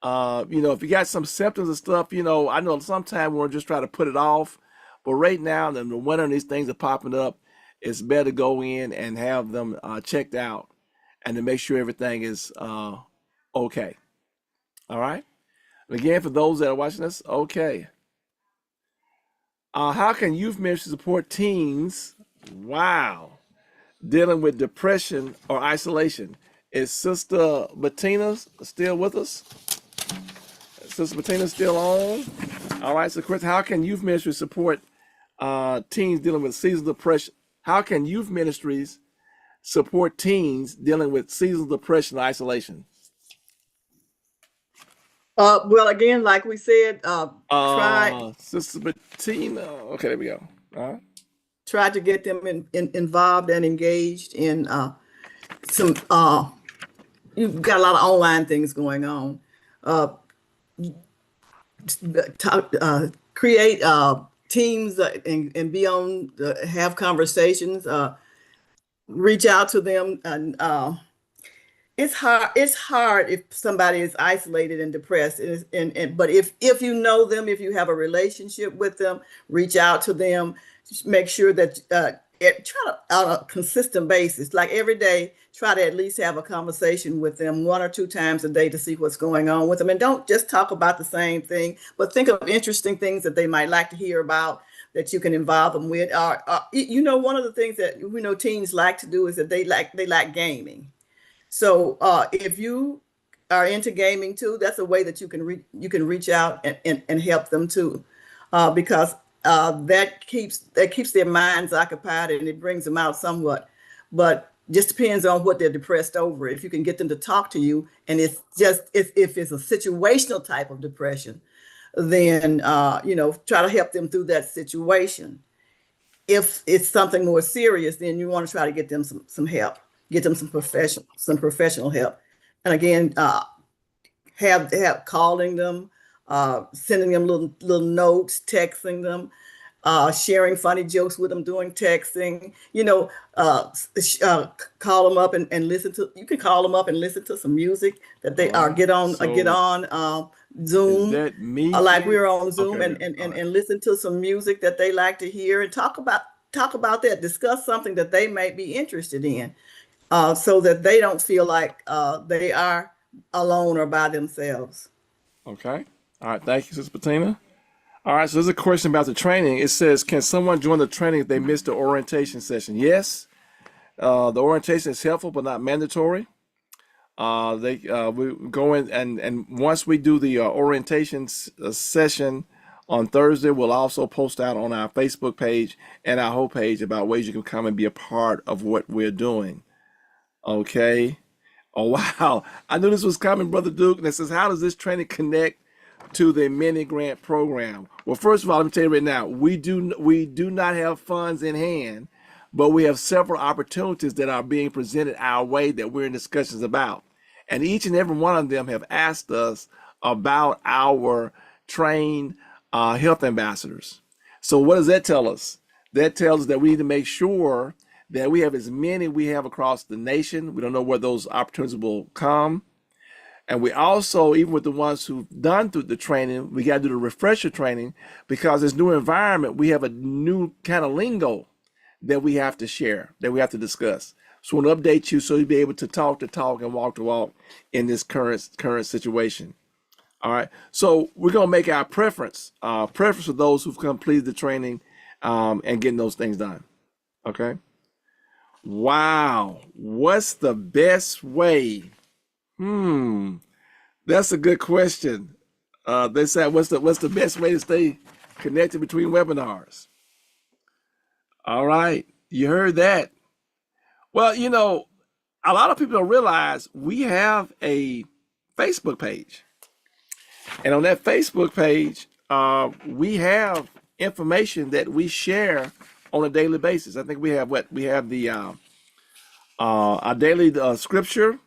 If you got some symptoms and stuff, I know sometimes we're just trying to put it off. But right now, in the winter, these things are popping up. It's better to go in and have them checked out and to make sure everything is okay. All right. And again, for those that are watching us, okay. How can youth ministry support teens? Wow. Dealing with depression or isolation. Is Sister Bettina still with us? Sister Bettina still on? All right. So, Chris, how can youth ministry support teens dealing with seasonal depression? How can youth ministries support teens dealing with seasonal depression and isolation? Well, again, like we said, try Sister Bettina. Okay, there we go. Try to get them involved and engaged in some. You've got a lot of online things going on. Create teams and be on. Have conversations. Reach out to them, and it's hard. It's hard if somebody is isolated and depressed. But if you know them, if you have a relationship with them, reach out to them. Just make sure that try to on a consistent basis, like every day, try to at least have a conversation with them 1 or 2 times a day to see what's going on with them. And don't just talk about the same thing, but think of interesting things that they might like to hear about that you can involve them with. One of the things that we know teens like to do is that they like gaming. So if you are into gaming too, that's a way that you can reach out and help them too, because that keeps their minds occupied and it brings them out somewhat. But just depends on what they're depressed over. If you can get them to talk to you, and it's just if it's a situational type of depression, then try to help them through that situation. If it's something more serious, then you want to try to get them some help, get them some professional help. And again, have calling them, sending them little notes, texting them, sharing funny jokes with them doing texting. Call them up and listen to. You can call them up and listen to some music that they All are right. get on Is Zoom, that me? like we're on Zoom, Okay. All right. and listen to some music that they like to hear and talk about that. Discuss something that they may be interested in, so that they don't feel like they are alone or by themselves. Okay. All right. Thank you, Sister Bettina. All right. So there's a question about the training. It says, can someone join the training if they missed the orientation session? Yes. The orientation is helpful, but not mandatory. We go in and once we do the orientation session on Thursday, we'll also post out on our Facebook page and our whole page about ways you can come and be a part of what we're doing. Okay. Oh wow! I knew this was coming, Brother Duke. And it says, how does this training connect to the mini grant program? Well, first of all, let me tell you right now, we do not have funds in hand, but we have several opportunities that are being presented our way that we're in discussions about. And each and every one of them have asked us about our trained health ambassadors. So what does that tell us? That tells us that we need to make sure that we have as many we have across the nation. We don't know where those opportunities will come. And we also, even with the ones who've done through the training, we got to do the refresher training because this new environment, we have a new kind of lingo that we have to share, that we have to discuss. So I want to update you so you'll be able to talk and walk the walk in this current situation. All right. So we're going to make our preference for those who've completed the training and getting those things done. Okay. Wow. What's the best way? That's a good question. They said, what's the best way to stay connected between webinars? All right. You heard that. Well, a lot of people don't realize we have a Facebook page. And on that Facebook page, we have information that we share on a daily basis. I think we have the our daily scripture.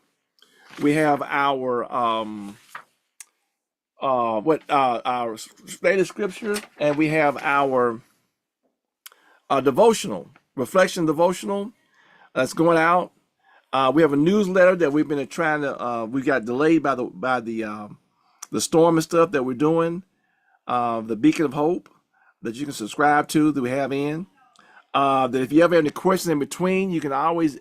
We have our our daily scripture, and we have our devotional reflection devotional that's going out. We have a newsletter that we've been trying to. We got delayed by the storm and stuff that we're doing. The Beacon of Hope that you can subscribe to that we have in. That if you ever have any questions in between, you can always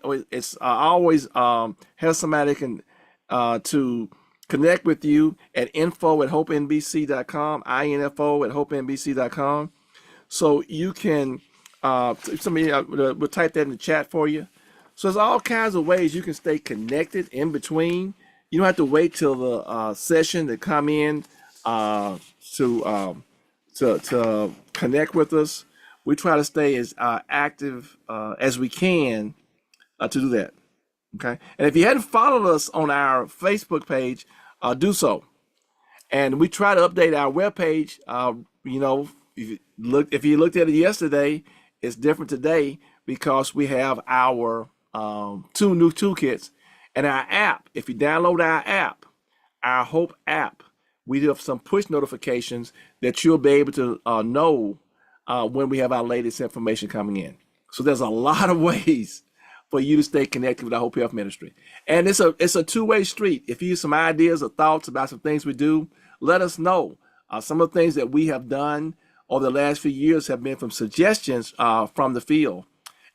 have somebody can to connect with you at info@hopenbc.com, info@hopenbc.com. So you can somebody will type that in the chat for you. So there's all kinds of ways you can stay connected in between. You don't have to wait till the session to come in to connect with us. We try to stay as active as we can to do that. Okay. And if you hadn't followed us on our Facebook page, do so. And we try to update our webpage. If you looked at it yesterday, it's different today because we have our 2 new toolkits and our app. If you download our app, our Hope app, we have some push notifications that you'll be able to know when we have our latest information coming in. So there's a lot of ways for you to stay connected with our Hope Health Ministry. And it's a two-way street. If you have some ideas or thoughts about some things we do, let us know. Some of the things that we have done over the last few years have been from suggestions from the field.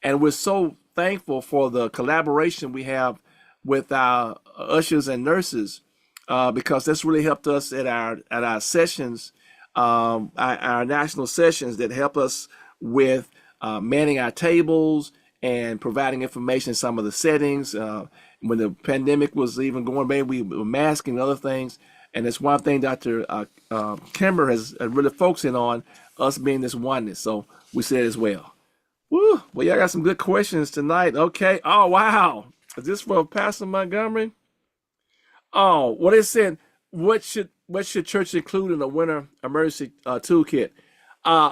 And we're so thankful for the collaboration we have with our ushers and nurses, because that's really helped us at our sessions, our national sessions that help us with manning our tables and providing information in some of the settings. When the pandemic was even going bad, we were masking other things. And it's one thing Dr. Kimber has really focusing on, us being this oneness. So we said as well. Woo! Well, y'all got some good questions tonight. Okay. Oh, wow. Is this for Pastor Montgomery? Oh, what it said, what should church include in a winter emergency toolkit?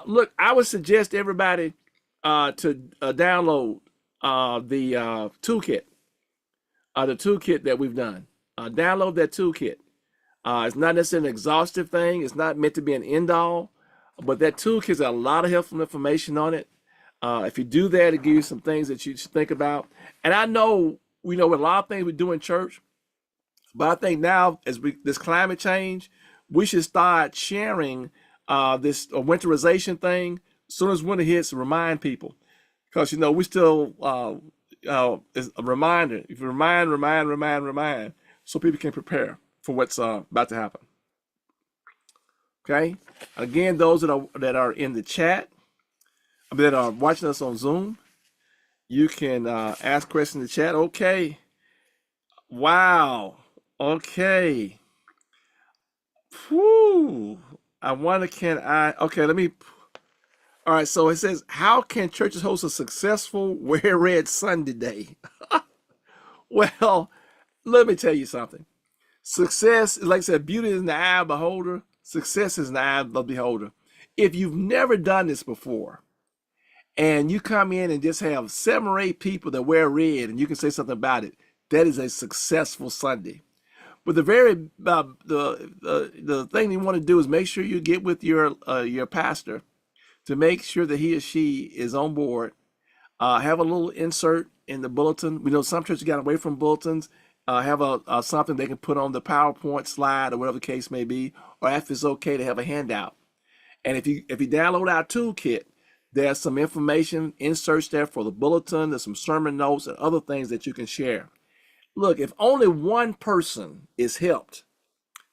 Look, I would suggest everybody to download the toolkit that we've done. Download that toolkit. It's not necessarily an exhaustive thing. It's not meant to be an end all, but that toolkit's got a lot of helpful information on it. If you do that, it gives you some things that you should think about. And I know we know a lot of things we do in church, but I think now as this climate change, we should start sharing this winterization thing. As soon as winter hits, remind people, because we still is a reminder. If you remind, so people can prepare for what's about to happen. Okay. Again, those that are in the chat, that are watching us on Zoom, you can ask questions in the chat. Okay. Wow. Okay. Whew. I wonder, okay, let me. All right, so it says, how can churches host a successful Wear Red Sunday day? Well, let me tell you something. Success, like I said, beauty is in the eye of the beholder. Success is in the eye of the beholder. If you've never done this before, and you come in and just have 7 or 8 people that wear red, and you can say something about it, that is a successful Sunday. But the thing you want to do is make sure you get with your pastor to make sure that he or she is on board. Have a little insert in the bulletin. We know some churches got away from bulletins. Have something they can put on the PowerPoint slide or whatever the case may be, or if it's okay to have a handout. And if you download our toolkit, there's some information inserts there for the bulletin. There's some sermon notes and other things that you can share. Look, if only one person is helped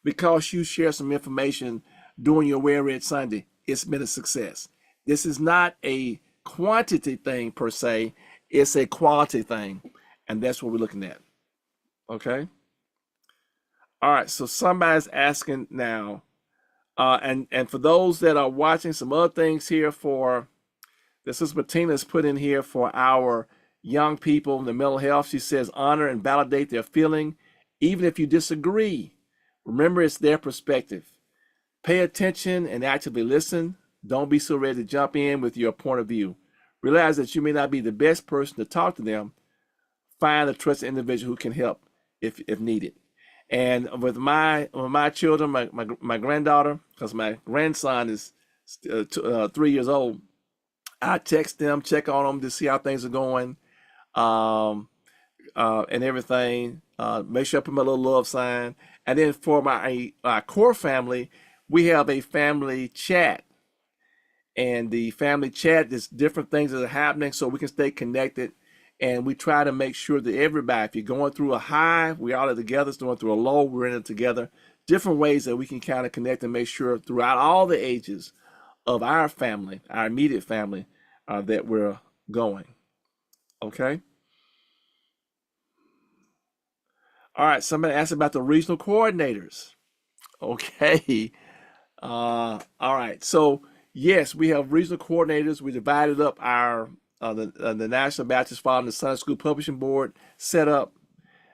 because you share some information during your Wear Red Sunday, it's been a success. This is not a quantity thing per se, it's a quality thing. And that's what we're looking at. Okay. All right. So somebody's asking now, and for those that are watching, some other things here for this is Martina's put in here for our young people in the mental health. She says, honor and validate their feeling, even if you disagree. Remember, it's their perspective. Pay attention and actively listen. Don't be so ready to jump in with your point of view. Realize that you may not be the best person to talk to them. Find a trusted individual who can help if needed. And with my children, my granddaughter, because my grandson is 3 years old, I text them, check on them to see how things are going, and everything. Make sure I put my little love sign. And then for my core family, we have a family chat. And the family chat, there's different things that are happening so we can stay connected. And we try to make sure that everybody, if you're going through a high, we're all together. If going through a low, we're in it together. Different ways that we can kind of connect and make sure throughout all the ages of our family, our immediate family, that we're going. Okay. All right. Somebody asked about the regional coordinators. Okay. All right. So yes, we have regional coordinators. We divided up our the National Baptist Father and the Sunday School Publishing Board set up.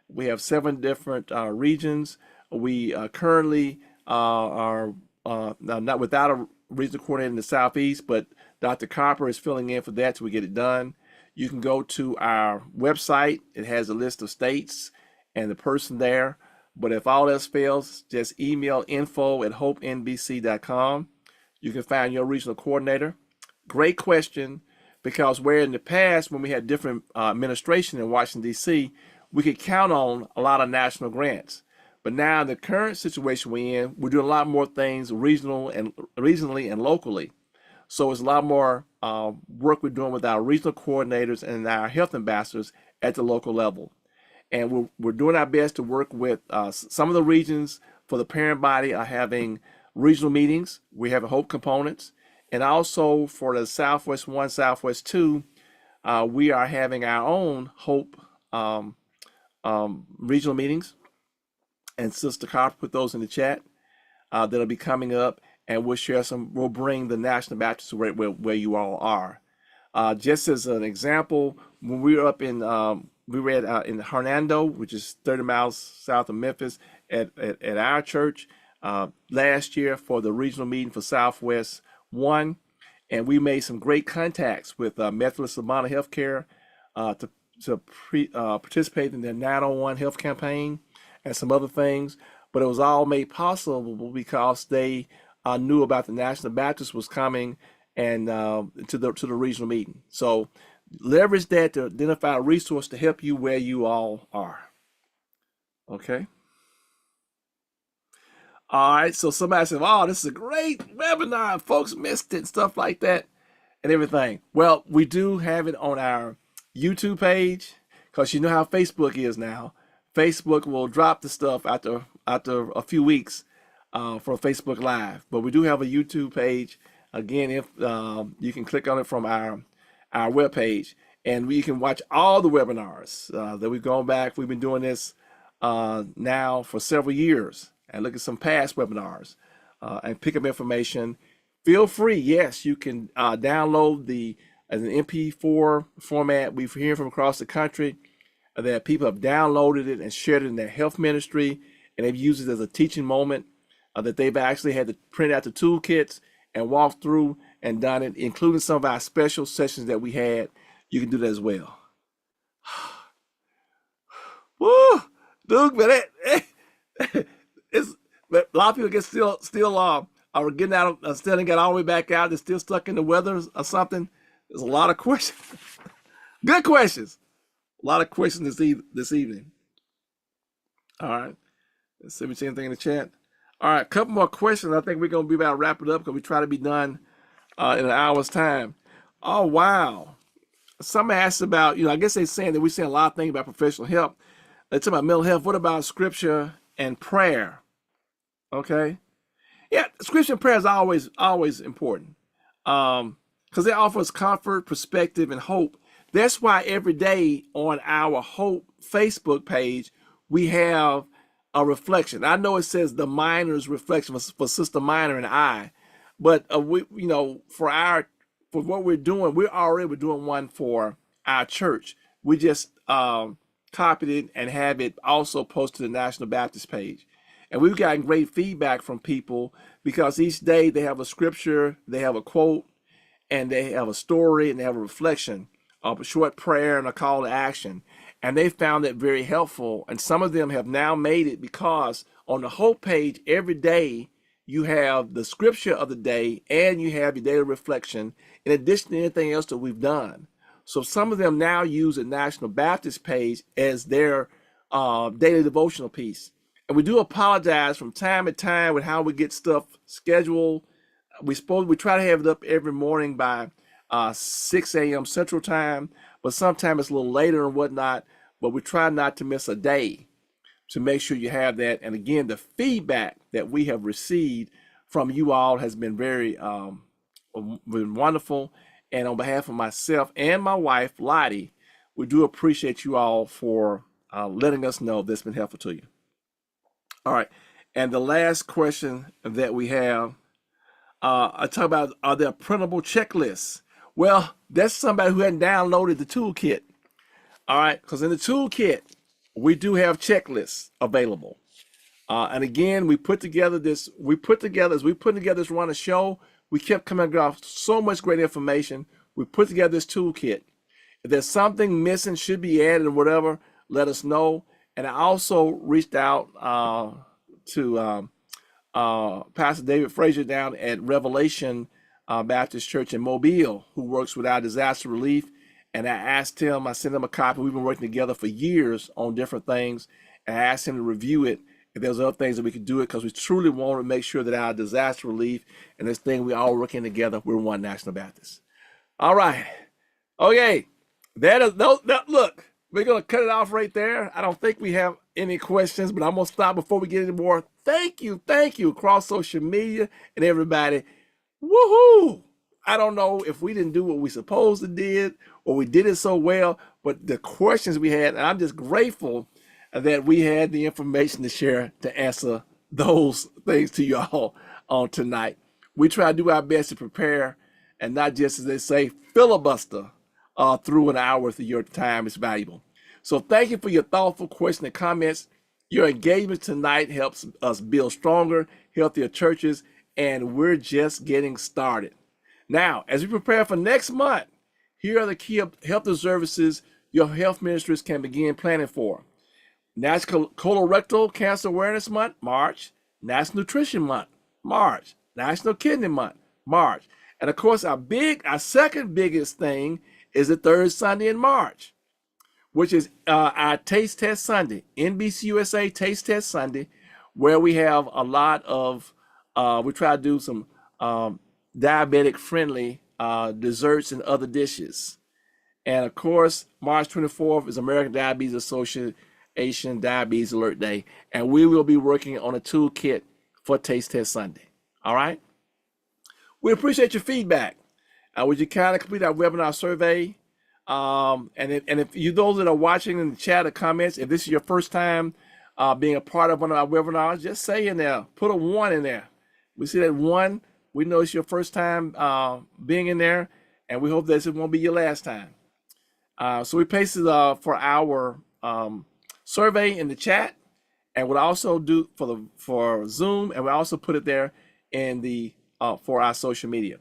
We have 7 different regions. We currently are not without a regional coordinator in the Southeast, but Dr. Copper is filling in for that till we get it done. You can go to our website. It has a list of states and the person there. But if all else fails, just email info@hopenbc.com. You can find your regional coordinator. Great question, because where in the past, when we had different administration in Washington, D.C., we could count on a lot of national grants. But now the current situation we're in, we're doing a lot more things regionally and locally. So it's a lot more work we're doing with our regional coordinators and our health ambassadors at the local level. And we're doing our best to work with some of the regions for the parent body are having regional meetings. We have Hope components. And also for the Southwest 1, Southwest 2, we are having our own Hope regional meetings. And Sister Carter put those in the chat that'll be coming up. And we'll share some, we'll bring the National Baptist where you all are. Just as an example, when we were up in, we were in Hernando, which is 30 miles south of Memphis, at our church last year for the regional meeting for Southwest 1. And we made some great contacts with Methodist Labana Healthcare to participate in their 901 health campaign and some other things. But it was all made possible because they knew about the National Baptist was coming and to the regional meeting. So leverage that to identify a resource to help you where you all are. Okay. All right. So somebody said, "Oh, this is a great webinar. Folks missed it," stuff like that and everything. Well, we do have it on our YouTube page because you know how Facebook is now. Facebook will drop the stuff after a few weeks for Facebook Live, but we do have a YouTube page. Again, if you can click on it from our webpage, and you can watch all the webinars that we've gone back. We've been doing this now for several years, and look at some past webinars and pick up information. Feel free, yes, you can download as an MP4 format. We've heard from across the country that people have downloaded it and shared it in their health ministry, and they've used it as a teaching moment, that they've actually had to print out the toolkits and walk through and done it, including some of our special sessions that we had. You can do that as well. Woo! Dude, man, it's a lot of people get still are getting out of, still ain't got all the way back out. They're still stuck in the weather or something. There's a lot of questions. Good questions. A lot of questions this evening. All right. Let's see if we see anything in the chat. All right, a couple more questions. I think we're going to be about to wrap it up because we try to be done in an hour's time. Oh, wow. Somebody asked about, I guess they're saying that we're saying a lot of things about professional help. They talk about mental health. What about scripture and prayer? Okay. Yeah, scripture and prayer is always important because it offers comfort, perspective, and hope. That's why every day on our Hope Facebook page, we have a reflection. I know it says the minor's reflection for Sister Minor and I, but we, for what we're doing, we're doing one for our church. We just copied it and have it also posted to the National Baptist page. And we've gotten great feedback from people because each day they have a scripture, they have a quote, and they have a story, and they have a reflection, a short prayer, and a call to action. And they found that very helpful. And some of them have now made it because on the Hope page, every day you have the scripture of the day and you have your daily reflection in addition to anything else that we've done. So some of them now use the National Baptist page as their daily devotional piece. And we do apologize from time to time with how we get stuff scheduled. We try to have it up every morning by 6 a.m. Central Time, but sometimes it's a little later and whatnot. But we try not to miss a day to make sure you have that. And again, the feedback that we have received from you all has been been wonderful. And on behalf of myself and my wife, Lottie, we do appreciate you all for letting us know that's been helpful to you. All right. And the last question that we have, I talk about, are there printable checklists? Well, that's somebody who hadn't downloaded the toolkit. All right, because in the toolkit, we do have checklists available. And again, as we put together this run a show, we kept coming across so much great information. We put together this toolkit. If there's something missing, should be added or whatever, let us know. And I also reached out to Pastor David Frazier down at Revelation Baptist Church in Mobile, who works with our disaster relief. And I sent him a copy. We've been working together for years on different things. And I asked him to review it if there's other things that we could do it, because we truly want to make sure that our disaster relief and this thing we all working together, we're one National Baptist. All right. Okay. That is no, look, we're gonna cut it off right there. I don't think we have any questions, but I'm gonna stop before we get any more. Thank you across social media and everybody. Woohoo! I don't know if we didn't do what we supposed to did or we did it so well, but the questions we had, and I'm just grateful that we had the information to share to answer those things to you all on tonight. We try to do our best to prepare and not just, as they say, filibuster through an hour of your time is valuable. So thank you for your thoughtful questions and comments. Your engagement tonight helps us build stronger, healthier churches, and we're just getting started. Now, as we prepare for next month, here are the key health services your health ministries can begin planning for. National Colorectal Cancer Awareness Month, March. National Nutrition Month, March. National Kidney Month, March. And of course, our second biggest thing is the third Sunday in March, which is our Taste Test Sunday, NBC USA Taste Test Sunday, where we have a lot of, we try to do some diabetic-friendly desserts and other dishes. And of course, March 24th is American Diabetes Association Diabetes Alert Day, and we will be working on a toolkit for Taste Test Sunday. All right? We appreciate your feedback. Would you kindly complete our webinar survey? And if you, those that are watching in the chat or comments, if this is your first time being a part of one of our webinars, just say in there, put a 1 in there. We see that 1, we know it's your first time being in there, and we hope that it won't be your last time. So we pasted for our survey in the chat, and we'll also do for Zoom, and we'll also put it there in the for our social media.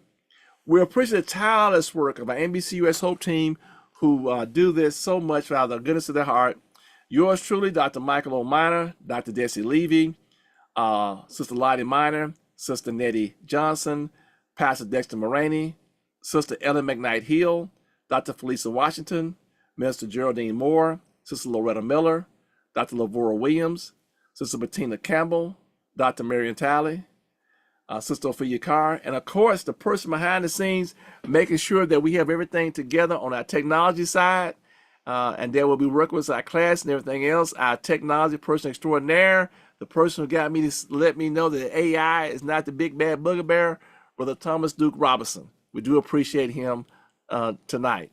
We appreciate the tireless work of our NBC US Hope team who do this so much out of the goodness of their heart. Yours truly, Dr. Michael O. Minor, Dr. Desi Levy, Sister Lottie Minor, Sister Nettie Johnson, Pastor Dexter Moraney, Sister Ellen McKnight Hill, Dr. Felisa Washington, Minister Geraldine Moore, Sister Loretta Miller, Dr. Lavora Williams, Sister Bettina Campbell, Dr. Marion Talley, Sister Ophelia Carr, and of course, the person behind the scenes making sure that we have everything together on our technology side, and there will be working with our class and everything else, our technology person extraordinaire, the person who got me to let me know that AI is not the big bad bugbear, Brother Thomas Duke Robinson. We do appreciate him tonight.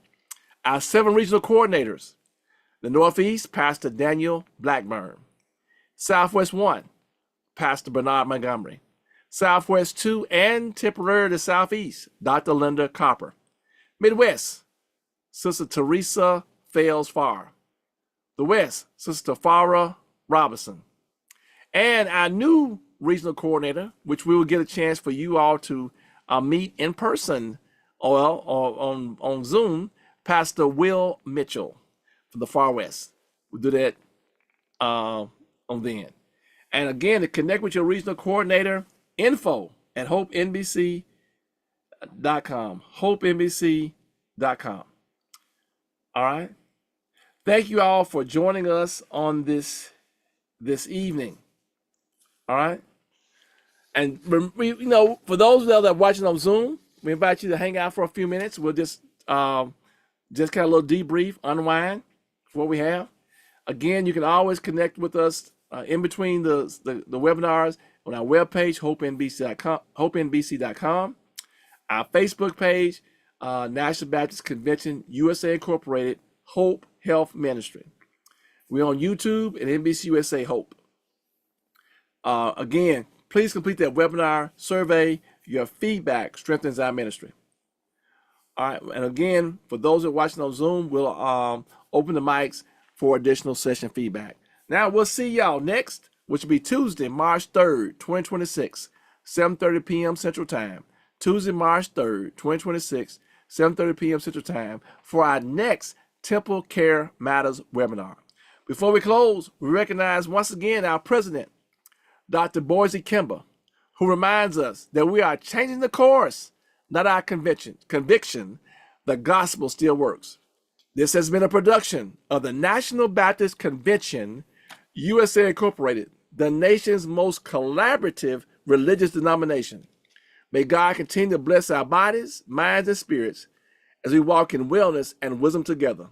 Our 7 regional coordinators, the Northeast, Pastor Daniel Blackburn. Southwest 1, Pastor Bernard Montgomery. Southwest 2 and temporarily the Southeast, Dr. Linda Copper. Midwest, Sister Teresa Fales Farr. The West, Sister Farah Robinson. And our new regional coordinator, which we will get a chance for you all to meet in person or on Zoom, Pastor Will Mitchell from the Far West. We'll do that on then. And again, to connect with your regional coordinator, info at hopenbc.com. hopenbc.com. All right. Thank you all for joining us on this evening. All right. And for those that are watching on Zoom, we invite you to hang out for a few minutes. We'll just kind of a little debrief, unwind for what we have. Again, you can always connect with us in between the webinars on our webpage, hopenbc.com, our Facebook page, National Baptist Convention, USA Incorporated, Hope Health Ministry. We're on YouTube and NBC USA Hope. Again, please complete that webinar survey. Your feedback strengthens our ministry. All right, and again, for those that are watching on Zoom, we'll open the mics for additional session feedback. Now, we'll see y'all next, which will be Tuesday, March 3rd, 2026, 7:30 p.m. Central Time. Tuesday, March 3rd, 2026, 7:30 p.m. Central Time for our next Temple Care Matters webinar. Before we close, we recognize once again our president, Dr. Boise Kimber, who reminds us that we are changing the course, not our conviction. The gospel still works. This has been a production of the National Baptist Convention, USA Incorporated. the nation's most collaborative religious denomination. May God continue to bless our bodies, minds, and spirits as we walk in wellness and wisdom together.